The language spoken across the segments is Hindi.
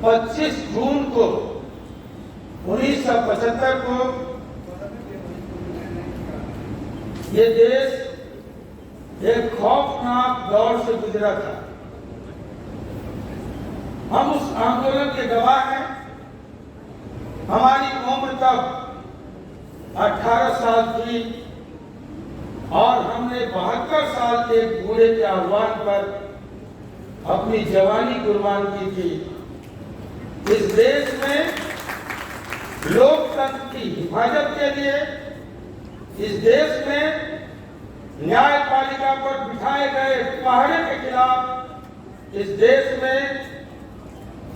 25 जून को 1975 को ये देश एक खौफनाक दौर से गुजरा था। हम उस आंदोलन के गवाह हैं। हमारी उम्र तब 18 साल थी और हमने 72 साल के बूढ़े के आह्वान पर अपनी जवानी कुर्बान की थी। इस देश में लोकतंत्र की हिफाजत के लिए, इस देश में न्यायपालिका पर बिठाए गए पहरे के खिलाफ, इस देश में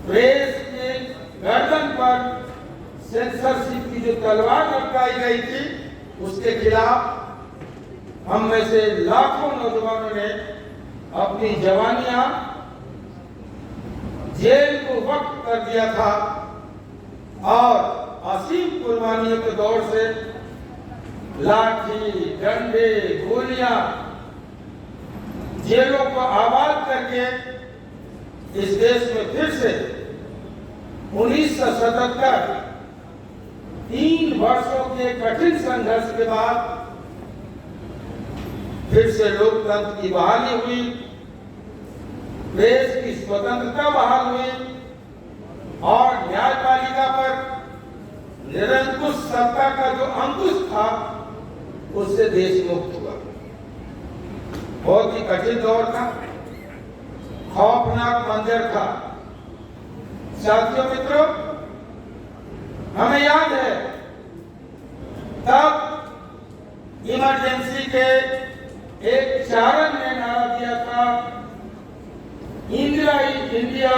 प्रेस के गर्दन पर सेंसरशिप की जो तलवार लटकाई गई थी, उसके खिलाफ हम में से लाखों नौजवानों ने अपनी जवानियां जेल को वक्त कर दिया था और असीम कुर्बानियों के दौर से लाठी, डंडे, गोलियां, जेलों को आबाद करके इस देश में फिर से 1977 3 वर्षों के कठिन संघर्ष के बाद फिर से लोकतंत्र की बहाली हुई, प्रेस की स्वतंत्रता बहाल हुई और न्यायपालिका पर निरंकुश सत्ता का जो अंकुश था उससे देश मुक्त हुआ। बहुत ही कठिन दौर था, खौफनाक मंजर था। साथियों, मित्रों, हमें याद है तब इमरजेंसी के एक चारण ने नारा दिया था, Indira is India,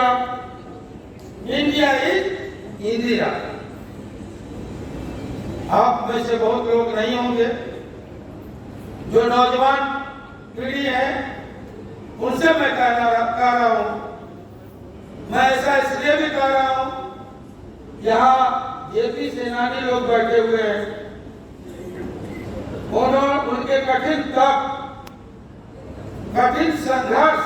India is Indira. आप में से बहुत लोग नहीं होंगे, जो नौजवान पीढ़ी है उनसे मैं कह रहा हूं। मैं ऐसा इसलिए भी कह रहा हूं, यहाँ जेपी सेनानी लोग बैठे हुए हैं, उनके कठिन तप, कठिन संघर्ष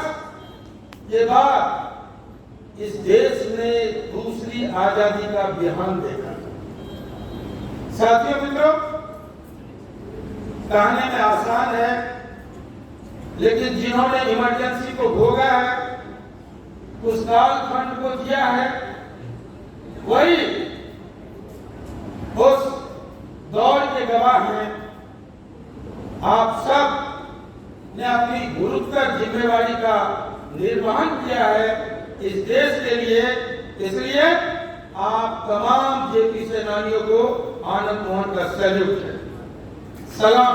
के बाद इस देश ने दूसरी आजादी का बिहान देखा। साथियों, मित्रों, कहने में आसान है, लेकिन जिन्होंने इमरजेंसी को भोगा है, उस कालखंड को जिया है, वही उस दौर के गवाह हैं। आप सब ने अपनी गुरुतर जिम्मेवारी का निर्वहन किया है इस देश के लिए, इसलिए आप तमाम जेपी सेनानियों को आनंद मोहन का सैल्यूट है, सलाम।